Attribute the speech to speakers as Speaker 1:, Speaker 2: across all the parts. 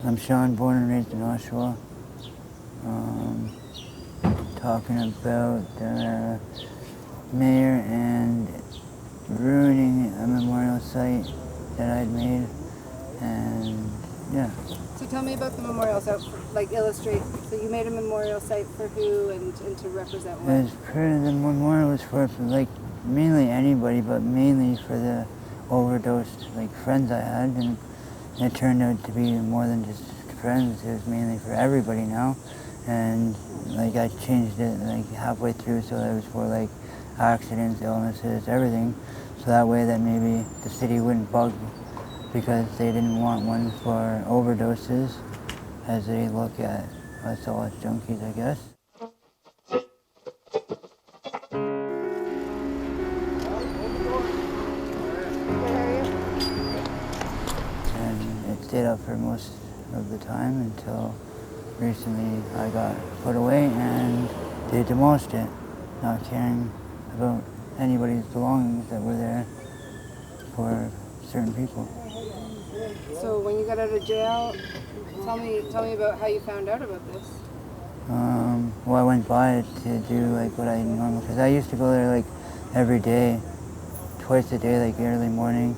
Speaker 1: I'm Shawn, born and raised in Oshawa. Talking about the mayor and ruining a memorial site that I'd made, and yeah.
Speaker 2: So tell me about the memorial. So, like, illustrate. So you made a memorial site for who and to represent what?
Speaker 1: The memorial was for like mainly anybody, but mainly for the overdosed like friends I had, and it turned out to be more than just friends. It was mainly for everybody now, and like I changed it like halfway through, so it was for like accidents, illnesses, everything, so that way that maybe the city wouldn't bug because they didn't want one for overdoses as they look at us all as junkies, I guess. And it stayed up for most of the time until recently I got put away and they demolished it, not caring about anybody's belongings that were there for certain people.
Speaker 2: So when you got out of jail, tell me about how you found out about this.
Speaker 1: Well, I went by it to do like what I normally, because I used to go there like every day, twice a day, like early morning,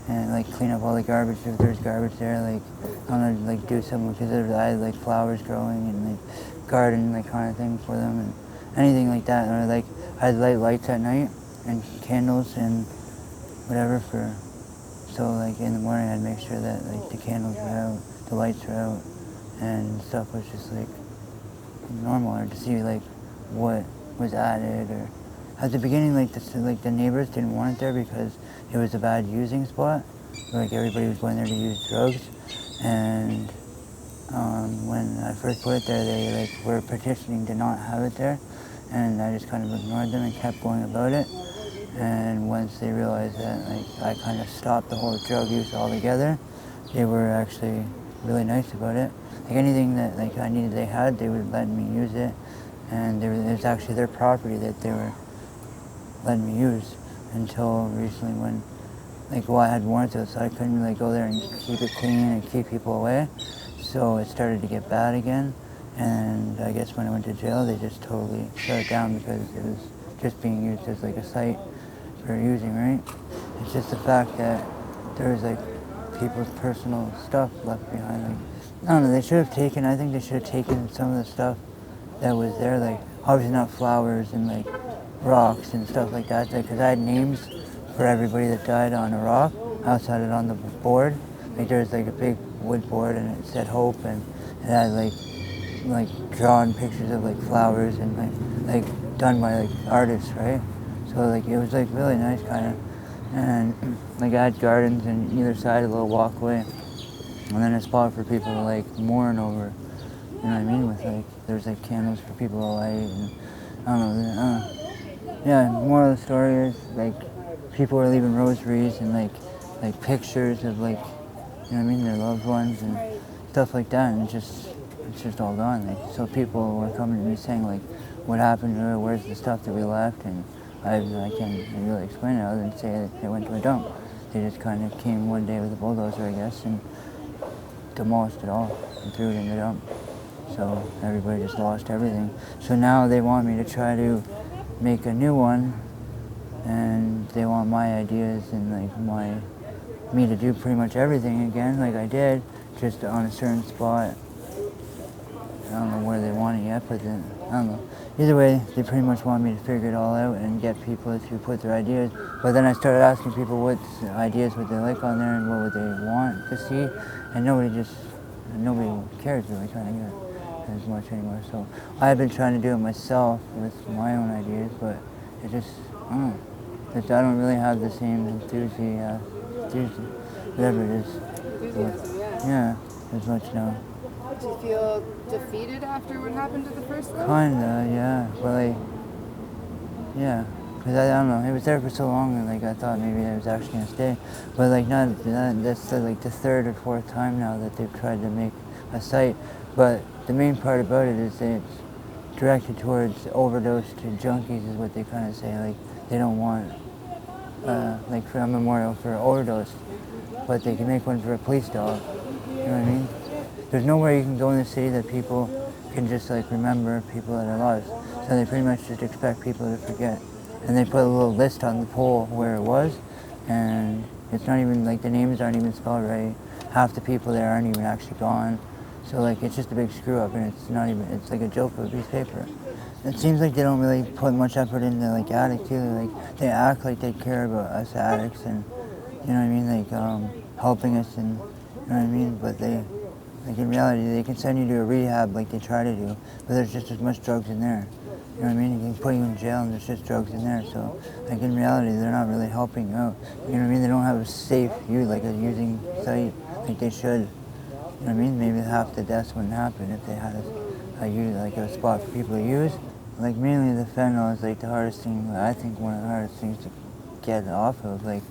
Speaker 1: and like clean up all the garbage if there's garbage there, like I don't know, like do something because I had like flowers growing and like garden like kind of thing for them and anything like that. Or like I'd light lights at night and candles and whatever for, so like in the morning I'd make sure that like the candles were out, the lights were out, and stuff was just like normal, or to see like what was added. Or at the beginning, like the neighbors didn't want it there because it was a bad using spot. Like everybody was going there to use drugs, and when I first put it there, they like were petitioning to not have it there, and I just kind of ignored them and kept going about it. And once they realized that like I kind of stopped the whole drug use altogether, they were actually really nice about it. Like anything that like I needed, they had, they would let me use it, and it was actually their property that they were letting me use until recently when, like, well, I had warrants out, so I couldn't really go there and keep it clean and keep people away. So it started to get bad again, and I guess when I went to jail, they just totally shut it down because it was just being used as like a site for using, right? It's just the fact that there was like people's personal stuff left behind. Like, I don't know, they should have taken, I think they should have taken some of the stuff that was there, like obviously not flowers and like rocks and stuff like that, because I had names for everybody that died on a rock. I also had it on the board. Like there was like a big wood board and it said hope, and it had like drawn pictures of like flowers and like done by like artists, right? So like it was like really nice kind of, and like I had gardens and either side a little walkway, and then a spot for people to like mourn over. You know what I mean? With like there's like candles for people to light, and I don't know. Yeah, moral of the story is like people were leaving rosaries and like pictures of like, you know what I mean, their loved ones and stuff like that, and it's just all gone. Like, so people were coming to me saying like, what happened to her? Where's the stuff that we left? And I can't really explain it other than say that they went to a dump. They just kind of came one day with a bulldozer, I guess, and demolished it all and threw it in the dump. So everybody just lost everything. So now they want me to try to make a new one, and they want my ideas and like me to do pretty much everything again like I did, just on a certain spot. I don't know where they want it yet, but then, I don't know. Either way, they pretty much want me to figure it all out and get people to put their ideas. But then I started asking people what ideas would they like on there and what would they want to see, and nobody cares really kind of as much anymore. So I've been trying to do it myself with my own ideas, but it just, I don't know. I don't really have the same enthusiasm, whatever it is.
Speaker 2: Enthusiasm,
Speaker 1: Yeah, as much now.
Speaker 2: Do you feel defeated after what happened to the first one?
Speaker 1: Kinda, yeah. But like, yeah. Because I don't know, it was there for so long and like I thought maybe it was actually gonna stay. But like that's like the third or fourth time now that they've tried to make a site. But the main part about it is that it's directed towards overdose to junkies is what they kind of say. Like they don't want like for a memorial for overdose, but they can make one for a police dog. You know what I mean? there's nowhere you can go in the city that people can just like remember people that are lost. So they pretty much just expect people to forget. And they put a little list on the pole where it was, and it's not even like the names aren't even spelled right. Half the people there aren't even actually gone. So like it's just a big screw up, and it's not even, it's like a joke of a piece of paper. It seems like they don't really put much effort into like addicts either. Like they act like they care about us addicts, and you know what I mean, like helping us, and you know what I mean. But they, like in reality, they can send you to a rehab like they try to do, but there's just as much drugs in there. You know what I mean? You can put you in jail and there's just drugs in there. So like in reality, they're not really helping you out. You know what I mean? They don't have a safe like a using site like they should. You know what I mean? Maybe half the deaths wouldn't happen if they had like a spot for people to use. Like mainly the fentanyl is like the hardest thing. I think one of the hardest things to get off of. Like,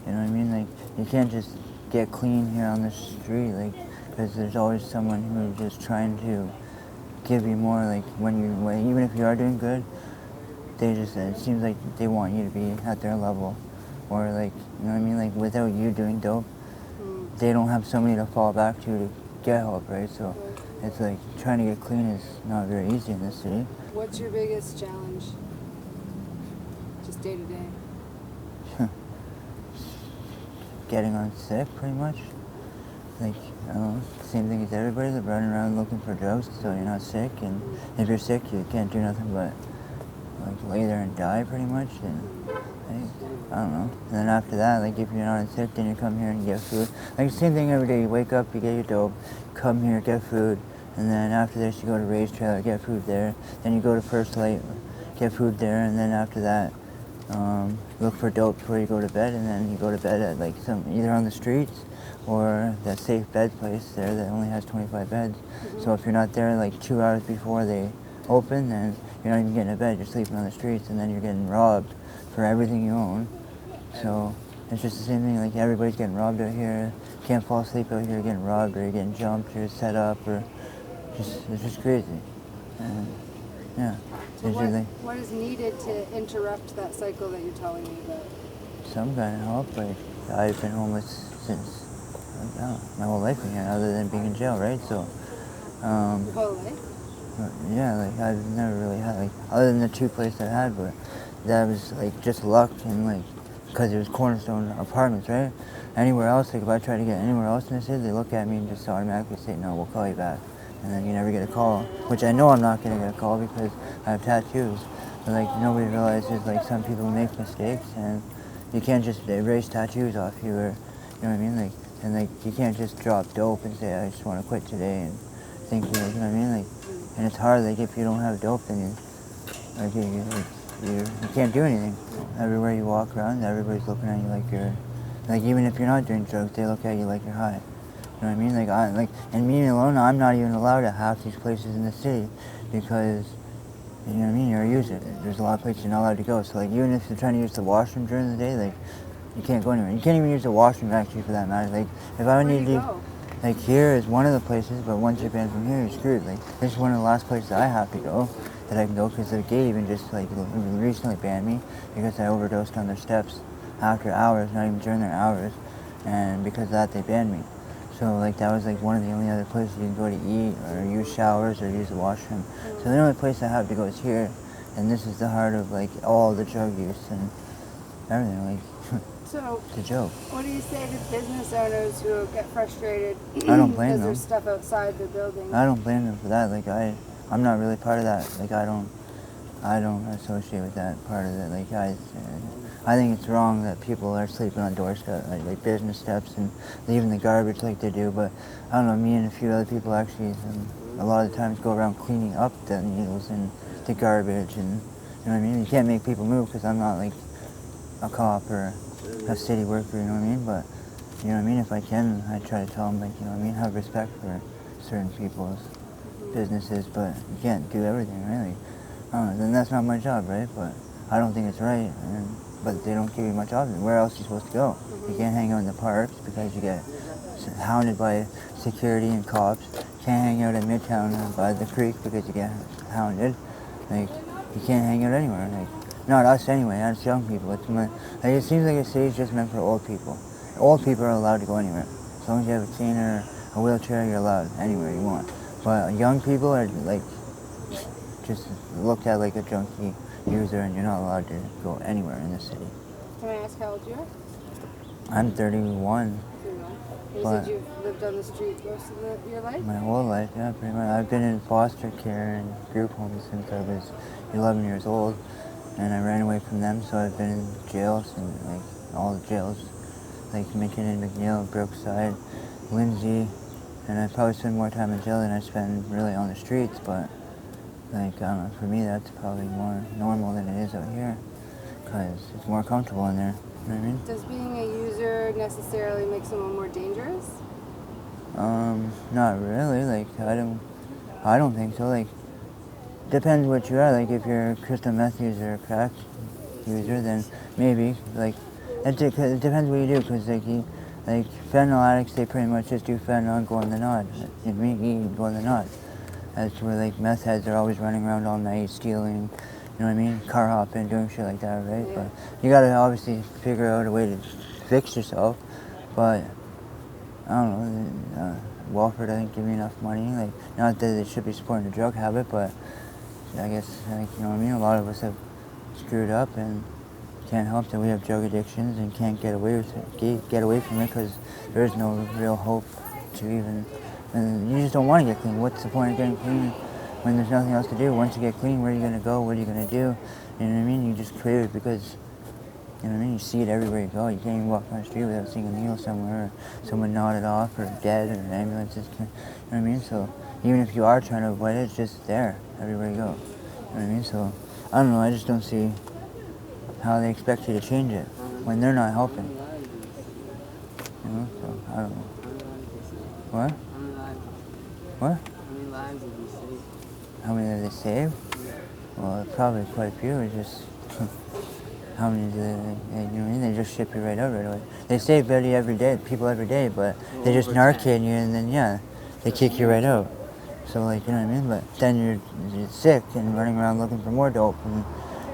Speaker 1: you know what I mean? Like you can't just get clean here on the street. Like, because there's always someone who's just trying to give you more. Like even if you are doing good, they just, it seems like they want you to be at their level, or like, you know what I mean? Like without you doing dope, they don't have somebody to fall back to get help, right? So it's like trying to get clean is not very easy in this city.
Speaker 2: What's your biggest challenge? Just day to day.
Speaker 1: Getting on sick, pretty much. Like, I don't know, same thing as everybody. They're running around looking for drugs so you're not sick, and if you're sick, you can't do nothing but like lay there and die, pretty much. And like, I don't know. And then after that, like if you're not sick, then you come here and get food. Like same thing every day. You wake up, you get your dope, come here, get food, and then after this, you go to Ray's Trailer, get food there. Then you go to First Light, get food there, and then after that, look for dope before you go to bed, and then you go to bed at like either on the streets or that safe bed place there that only has 25 beds. So if you're not there like 2 hours before they open, then you're not even getting a bed, you're sleeping on the streets, and then you're getting robbed for everything you own. So it's just the same thing, like everybody's getting robbed out here. Can't fall asleep out here, you're getting robbed, or you're getting jumped, or set up, or it's just crazy. And yeah.
Speaker 2: So what is needed to interrupt that cycle that you're telling me about?
Speaker 1: Some kind of help. Like I've been homeless since my whole life here, other than being in jail, right? So
Speaker 2: Your whole life?
Speaker 1: yeah, like I've never really had, like, other than the 2 places I had, but that was like just luck, and like because it was Cornerstone Apartments, right? Anywhere else, like if I try to get anywhere else in the city, they look at me and just automatically say, no, we'll call you back. And then you never get a call, which I know I'm not going to get a call because I have tattoos. But like nobody realizes, like some people make mistakes, and you can't just erase tattoos off you, or you know what I mean? Like, and like you can't just drop dope and say I just want to quit today and think you know what I mean? Like, and it's hard. Like if you don't have dope, then you can't do anything. Everywhere you walk around, everybody's looking at you like you're, like even if you're not doing drugs, they look at you like you're high. You know what I mean? And me alone, I'm not even allowed at half these places in the city because, you know what I mean, you're a user. There's a lot of places you're not allowed to go. So like even if you're trying to use the washroom during the day, like you can't go anywhere. You can't even use the washroom actually for that matter. Like if I need to, like here is one of the places, but once you're banned from here, you're screwed. Like this is one of the last places I have to go that I can go because the gate even just like recently banned me because I overdosed on their steps after hours, not even during their hours, and because of that they banned me. So like that was like one of the only other places you can go to eat or use showers or use the washroom. So the only place I have to go is here, and this is the heart of like all the drug use and everything. Like
Speaker 2: so
Speaker 1: it's a joke.
Speaker 2: What do you say to business owners who get frustrated
Speaker 1: I don't blame
Speaker 2: because
Speaker 1: them.
Speaker 2: there's stuff outside their building?
Speaker 1: I don't blame them for that. Like I'm not really part of that. Like I don't associate with that part of it. Like I think it's wrong that people are sleeping on doorsteps, like business steps, and leaving the garbage like they do. But I don't know, me and a few other people actually, a lot of the times go around cleaning up the needles and the garbage, and you know what I mean. You can't make people move because I'm not like a cop or a city worker, you know what I mean. But you know what I mean. If I can, I try to tell them, like, you know what I mean, have respect for certain people's businesses, but you can't do everything, really. I don't know, then that's not my job, right? But I don't think it's right. But they don't give you much option. Where else are you supposed to go? You can't hang out in the parks because you get hounded by security and cops. Can't hang out at Midtown by the creek because you get hounded. Like, you can't hang out anywhere. Like, not us anyway, us young people. Like, it seems like a city's just meant for old people. Old people are allowed to go anywhere. As long as you have a cane or a wheelchair, you're allowed anywhere you want. But young people are like just looked at like a junkie user, and you're not allowed to go anywhere in the city.
Speaker 2: Can I ask how old you are?
Speaker 1: I'm 31.
Speaker 2: You
Speaker 1: But
Speaker 2: said you've lived on the street most of your life?
Speaker 1: my whole life, yeah, pretty much. I've been in foster care and group homes since I was 11 years old, and I ran away from them, so I've been in jails, and like all the jails, like McKinnon, McNeil, Brookside, Lindsay, and I probably spend more time in jail than I spend really on the streets, but like, I don't know, for me that's probably more normal than it is out here, because it's more comfortable in there, you know what I mean?
Speaker 2: Does being a user necessarily make someone more dangerous?
Speaker 1: Not really, like, I don't think so, like, depends what you are, like, if you're a crystal meth user or crack user, then maybe, like, it depends what you do, because, like, fentanyl addicts, they pretty much just do fentanyl and go on the nod, and me, eat, go on the nod. That's where, like, meth heads are always running around all night, stealing, you know what I mean, car hopping, doing shit like that, right?
Speaker 2: Yeah.
Speaker 1: But you gotta obviously figure out a way to fix yourself, but I don't know, Walford doesn't give me enough money, like, not that they should be supporting the drug habit, but I guess, like, you know what I mean, a lot of us have screwed up and can't help that we have drug addictions and can't get away with it, get away from it, because there is no real hope to even, and you just don't want to get clean. What's the point of getting clean when there's nothing else to do? Once you get clean, where are you going to go? What are you going to do? You know what I mean? You just crave it because, you know what I mean? You see it everywhere you go. You can't even walk down the street without seeing a needle somewhere, or someone nodded off, or dead, or an ambulance. You know what I mean? So even if you are trying to avoid it, it's just there everywhere you go. You know what I mean? So I don't know. I just don't see how they expect you to change it when they're not helping. You know? So I don't know. What? What?
Speaker 3: How many lives have you saved?
Speaker 1: How many did they save? Well, probably quite a few. It's just how many do they, you know what I mean? They just ship you right out right away. They save people every day, but they just Narcan you, and then, yeah, they kick you right out. So, like, you know what I mean? But then you're sick and running around looking for more dope, and, you know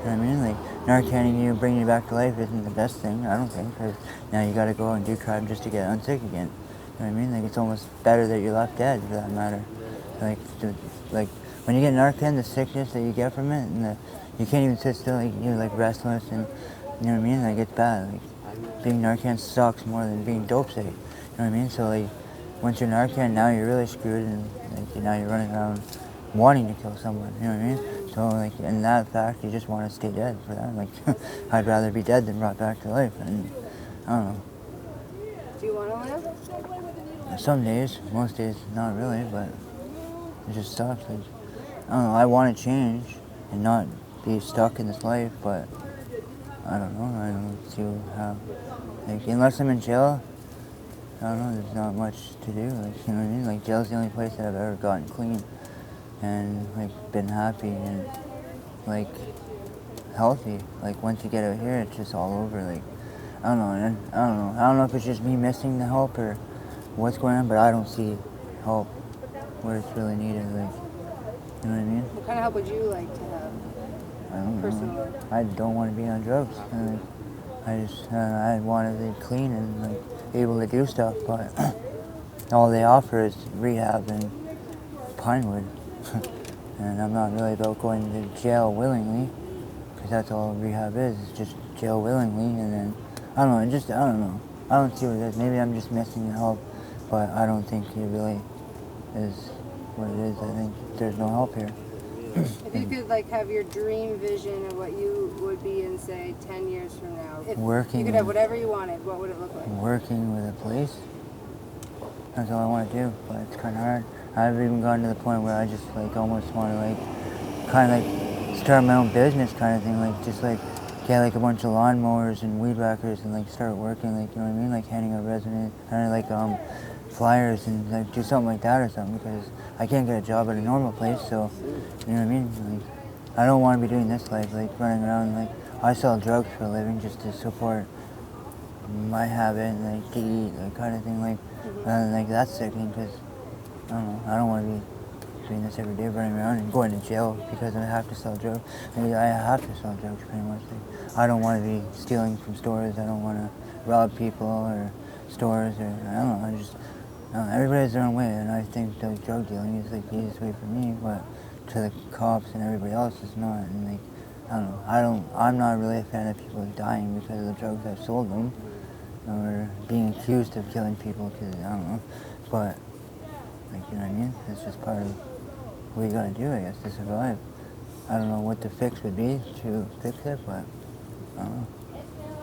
Speaker 1: what I mean? Like, Narcanning you, bringing you back to life isn't the best thing, I don't think, because now you gotta go and do crime just to get unsick again. You know what I mean? Like, it's almost better that you're left dead, for that matter. Like when you get Narcan, the sickness that you get from it, and you can't even sit still, like, you're like restless, and you know what I mean? Like, it's bad. Like, being Narcan sucks more than being dope sick. You know what I mean? So, like, once you're Narcan, now you're really screwed, and like, now you're running around wanting to kill someone. You know what I mean? So, like, in that fact, you just want to stay dead for that. Like, I'd rather be dead than brought back to life. And I don't know.
Speaker 2: Do you want to live?
Speaker 1: Some days, most days, not really, but it just sucks. Like, I don't know, I want to change and not be stuck in this life, but I don't know, I don't see how, like, unless I'm in jail, I don't know, there's not much to do, like, you know what I mean? Like, jail's the only place that I've ever gotten clean and, like, been happy and, like, healthy. Like, once you get out here, it's just all over, like, I don't know, and I don't know if it's just me missing the help or what's going on, but I don't see help where it's really needed, like, you know what I mean?
Speaker 2: What kind of help would you like to have?
Speaker 1: I don't
Speaker 2: Personally.
Speaker 1: know. I don't want to be on drugs. I want to be clean and, like, able to do stuff, but all they offer is rehab and Pinewood. And I'm not really about going to jail willingly, because that's all rehab is. It's just jail willingly, and then, I don't know, I don't know. I don't see what it is. Maybe I'm just missing the help, but I don't think it really is what it is. I think there's no help here.
Speaker 2: If you could, like, have your dream vision of what you would be in, say, 10 years from now, if
Speaker 1: Working
Speaker 2: you could have whatever you wanted, what would it look like?
Speaker 1: Working with the police. That's all I want to do, but it's kind of hard. I've even gotten to the point where I just, like, almost want to, like, kind of, like, start my own business kind of thing, like, just, like, get, like, a bunch of lawnmowers and weed whackers and, like, start working, like, you know what I mean, like, handing out resident, kind of, like, flyers and, like, do something like that or something, because I can't get a job at a normal place, so, you know what I mean, like, I don't want to be doing this life, like, running around, like, I sell drugs for a living just to support my habit, like, to eat, like, kind of thing, like, rather than, like, that's sickening, because, I don't know, I don't want to be doing this every day, running around and going to jail because I have to sell drugs. I mean, I have to sell drugs, pretty much. Like, I don't want to be stealing from stores, I don't want to rob people or stores, or, I don't know, Everybody has their own way, and I think the drug dealing is like the easiest way for me, but to the cops and everybody else it's not. And like, I'm not really a fan of people dying because of the drugs I've sold them, or being accused of killing people because, I don't know, but, like, you know what I mean? It's just part of what you gotta do, I guess, to survive. I don't know what the fix would be to fix it, but, I don't know.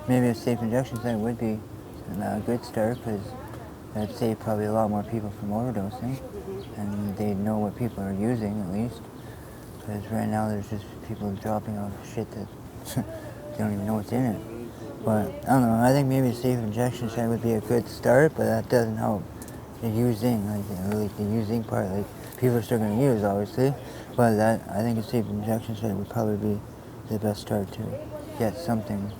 Speaker 1: Maybe a safe injection site would be a good start, because that'd save probably a lot more people from overdosing, and they'd know what people are using, at least. Because right now there's just people dropping off shit that they don't even know what's in it. But I don't know, I think maybe a safe injection site would be a good start, but that doesn't help the using, like the using part. Like, people are still going to use, obviously, but I think a safe injection site would probably be the best start to get something